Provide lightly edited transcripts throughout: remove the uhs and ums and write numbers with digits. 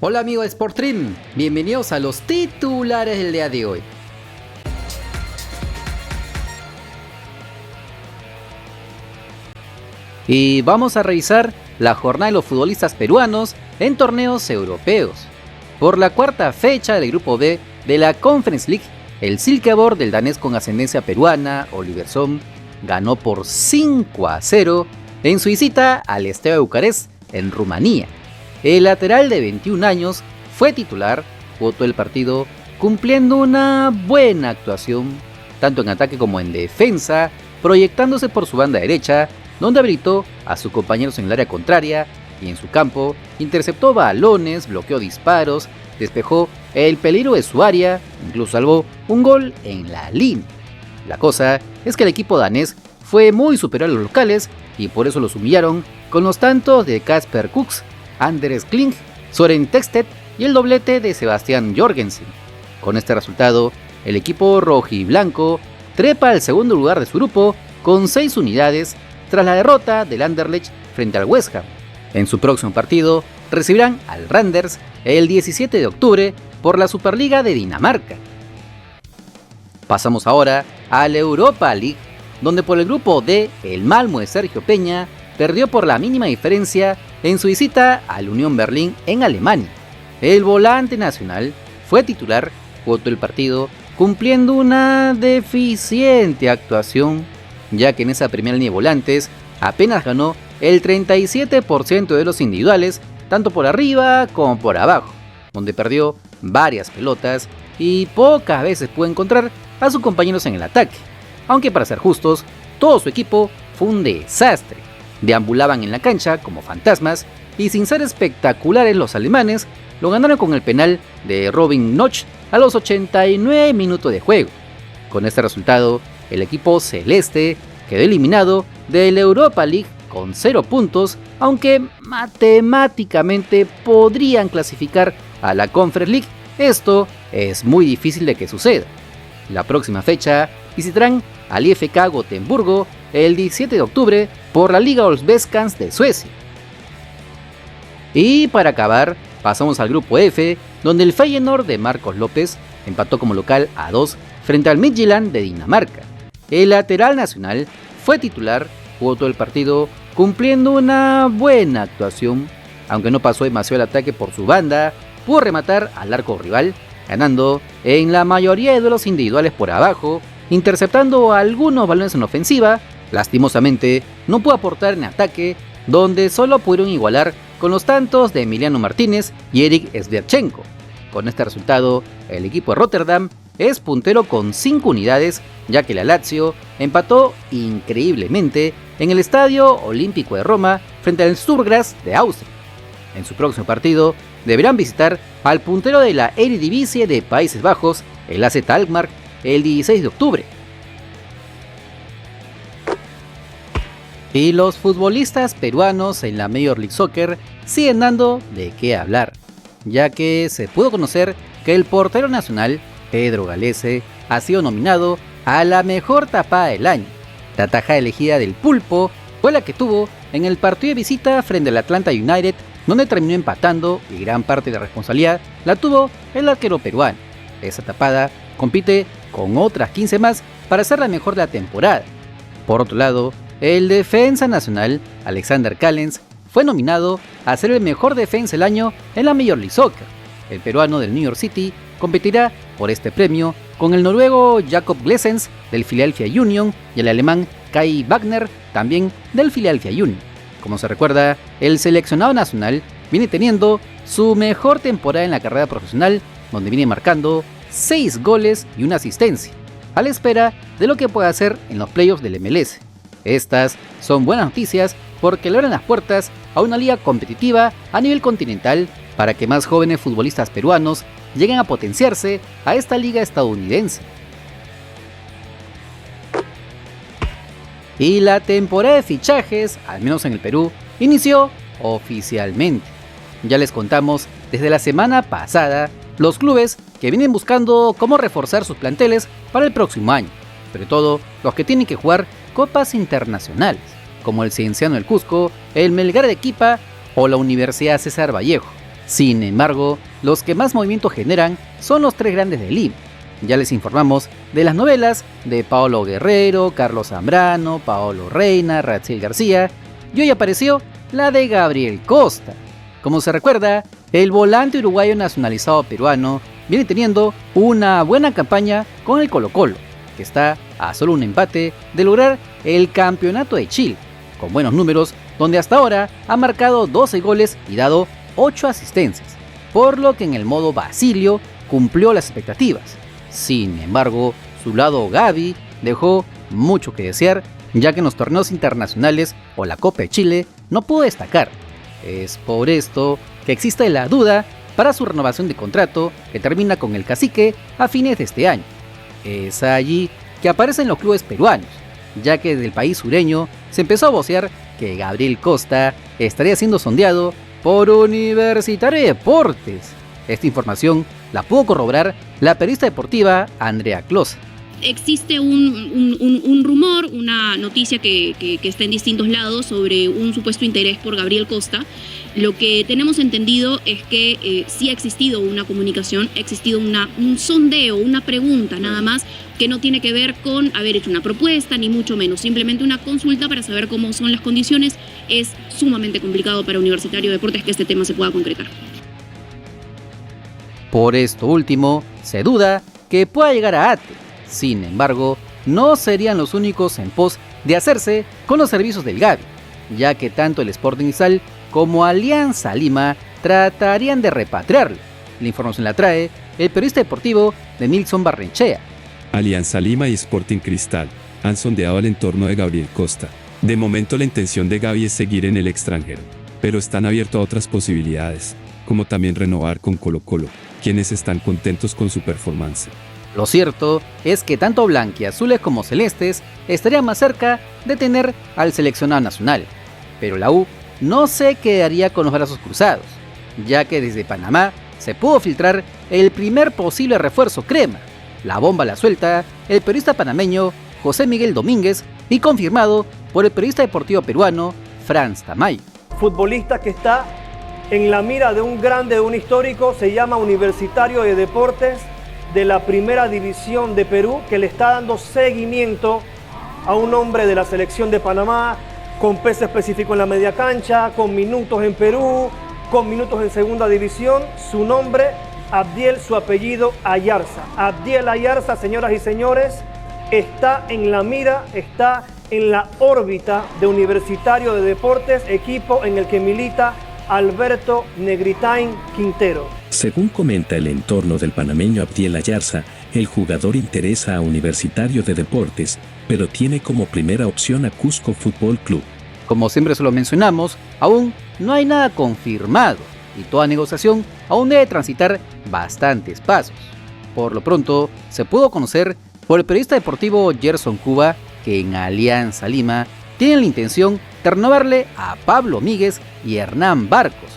Hola amigo de Sportrim, bienvenidos a los titulares del día de hoy. Y vamos a revisar la jornada de los futbolistas peruanos en torneos europeos. Por la cuarta fecha del grupo B de la Conference League, el Silkeborg del danés con ascendencia peruana, Oliver Thom, ganó por 5-0 en su visita al Steaua de Bucarest, en Rumanía. El lateral de 21 años fue titular, jugó todo el partido cumpliendo una buena actuación, tanto en ataque como en defensa, proyectándose por su banda derecha, donde habilitó a sus compañeros en el área contraria y en su campo interceptó balones, bloqueó disparos, despejó el peligro de su área, incluso salvó un gol en la línea. La cosa es que el equipo danés fue muy superior a los locales y por eso los humillaron con los tantos de Kasper Kuks, Anders Kling, Søren Tefted y el doblete de Sebastian Jorgensen. Con este resultado, el equipo rojiblanco trepa al segundo lugar de su grupo con 6 unidades tras la derrota del Anderlecht frente al West Ham. En su próximo partido recibirán al Randers el 17 de octubre por la Superliga de Dinamarca. Pasamos ahora a la Europa League, donde por el grupo D el Malmö de Sergio Peña perdió por la mínima diferencia en su visita al Unión Berlín en Alemania. El volante nacional fue titular, jugó todo el partido, cumpliendo una deficiente actuación, ya que en esa primera línea de volantes apenas ganó el 37% de los individuales, tanto por arriba como por abajo, donde perdió varias pelotas y pocas veces pudo encontrar a sus compañeros en el ataque, aunque para ser justos, todo su equipo fue un desastre. Deambulaban en la cancha como fantasmas y sin ser espectaculares los alemanes lo ganaron con el penal de Robin Notch a los 89 minutos de juego. Con este resultado, el equipo celeste quedó eliminado de la Europa League con 0 puntos, aunque matemáticamente podrían clasificar a la Conference League. Esto es muy difícil de que suceda. La próxima fecha visitarán al IFK Gotemburgo el 17 de octubre por la Liga Allsvenskan de Suecia. Y para acabar, pasamos al grupo F, donde el Feyenoord de Marcos López empató como local a 2 frente al Midtjylland de Dinamarca. El lateral nacional fue titular, jugó todo el partido cumpliendo una buena actuación, aunque no pasó demasiado el ataque por su banda, pudo rematar al arco rival, ganando en la mayoría de duelos individuales por abajo, interceptando algunos balones en ofensiva. Lastimosamente no pudo aportar en ataque, donde solo pudieron igualar con los tantos de Emiliano Martínez y Erik Sviatchenko. Con este resultado, el equipo de Rotterdam es puntero con 5 unidades, ya que la Lazio empató increíblemente en el Estadio Olímpico de Roma frente al Sturgras de Austria. En su próximo partido deberán visitar al puntero de la Eredivisie de Países Bajos, el AZ Alkmaar, el 16 de octubre. Y los futbolistas peruanos en la Major League Soccer siguen dando de qué hablar, ya que se pudo conocer que el portero nacional, Pedro Galese, ha sido nominado a la mejor tapada del año. La tajada elegida del Pulpo fue la que tuvo en el partido de visita frente al Atlanta United, donde terminó empatando y gran parte de la responsabilidad la tuvo el arquero peruano. Esa tapada compite con otras 15 más para ser la mejor de la temporada. Por otro lado, el defensa nacional, Alexander Callens, fue nominado a ser el mejor defensa del año en la Major League Soccer. El peruano del New York City competirá por este premio con el noruego Jakob Glesens del Philadelphia Union y el alemán Kai Wagner, también del Philadelphia Union. Como se recuerda, el seleccionado nacional viene teniendo su mejor temporada en la carrera profesional, donde viene marcando 6 goles y una asistencia, a la espera de lo que pueda hacer en los playoffs del MLS. Estas son buenas noticias porque le abren las puertas a una liga competitiva a nivel continental para que más jóvenes futbolistas peruanos lleguen a potenciarse a esta liga estadounidense. Y la temporada de fichajes, al menos en el Perú, inició oficialmente. Ya les contamos desde la semana pasada los clubes que vienen buscando cómo reforzar sus planteles para el próximo año, sobre todo los que tienen que jugar copas internacionales, como el Cienciano del Cusco, el Melgar de Arequipa o la Universidad César Vallejo. Sin embargo, los que más movimiento generan son los tres grandes de Lima. Ya les informamos de las novelas de Paolo Guerrero, Carlos Zambrano, Paolo Reina, Raziel García, y hoy apareció la de Gabriel Costa. Como se recuerda, el volante uruguayo nacionalizado peruano viene teniendo una buena campaña con el Colo-Colo, que está a solo un empate de lograr el campeonato de Chile, con buenos números, donde hasta ahora ha marcado 12 goles y dado 8 asistencias, por lo que en el modo Basilio cumplió las expectativas. Sin embargo, su lado Gavi dejó mucho que desear, ya que en los torneos internacionales o la Copa de Chile no pudo destacar. Es por esto que existe la duda para su renovación de contrato, que termina con el Cacique a fines de este año. Es allí que aparecen los clubes peruanos, ya que desde el país sureño se empezó a vocear que Gabriel Costa estaría siendo sondeado por Universitario de Deportes. Esta información la pudo corroborar la periodista deportiva Andrea Closa. Existe un rumor, una noticia que está en distintos lados sobre un supuesto interés por Gabriel Costa. Lo que tenemos entendido es que sí ha existido una comunicación, ha existido un sondeo, una pregunta nada más, que no tiene que ver con haber hecho una propuesta, ni mucho menos, simplemente una consulta para saber cómo son las condiciones. Es sumamente complicado para Universitario de Deportes que este tema se pueda concretar. Por esto último, se duda que pueda llegar a ATE. Sin embargo, no serían los únicos en pos de hacerse con los servicios del Gavi, ya que tanto el Sporting Cristal como Alianza Lima tratarían de repatriarlo. La información la trae el periodista deportivo de Nilson Barrenechea. Alianza Lima y Sporting Cristal han sondeado el entorno de Gabriel Costa. De momento la intención de Gavi es seguir en el extranjero, pero están abiertos a otras posibilidades, como también renovar con Colo-Colo, quienes están contentos con su performance. Lo cierto es que tanto blanquiazules como celestes estarían más cerca de tener al seleccionado nacional, pero la U no se quedaría con los brazos cruzados, ya que desde Panamá se pudo filtrar el primer posible refuerzo crema. La bomba la suelta el periodista panameño José Miguel Domínguez y confirmado por el periodista deportivo peruano Franz Tamayo. Futbolista que está en la mira de un grande, de un histórico, se llama Universitario de Deportes, de la primera división de Perú, que le está dando seguimiento a un hombre de la selección de Panamá, con peso específico en la media cancha, con minutos en Perú, con minutos en segunda división. Su nombre, Abdiel, su apellido, Ayarza. Abdiel Ayarza, señoras y señores, está en la mira, está en la órbita de Universitario de Deportes, equipo en el que milita Alberto Negritain Quintero. Según comenta el entorno del panameño Abdiel Ayarza, el jugador interesa a Universitario de Deportes, pero tiene como primera opción a Cusco Fútbol Club. Como siempre se lo mencionamos, aún no hay nada confirmado y toda negociación aún debe transitar bastantes pasos. Por lo pronto, se pudo conocer por el periodista deportivo Gerson Cuba que en Alianza Lima tienen la intención de renovarle a Pablo Míguez y Hernán Barcos.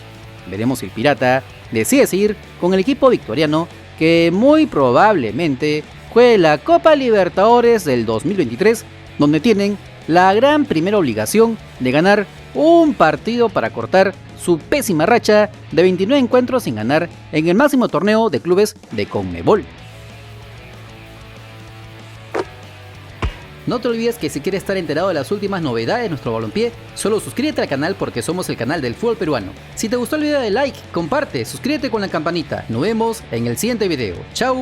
Veremos si el Pirata decide seguir con el equipo victoriano, que muy probablemente juegue la Copa Libertadores del 2023, donde tienen la gran primera obligación de ganar un partido para cortar su pésima racha de 29 encuentros sin ganar en el máximo torneo de clubes de CONMEBOL. No te olvides que si quieres estar enterado de las últimas novedades de nuestro balompié, solo suscríbete al canal porque somos el canal del fútbol peruano. Si te gustó el video, dale like, comparte, suscríbete con la campanita. Nos vemos en el siguiente video. ¡Chao!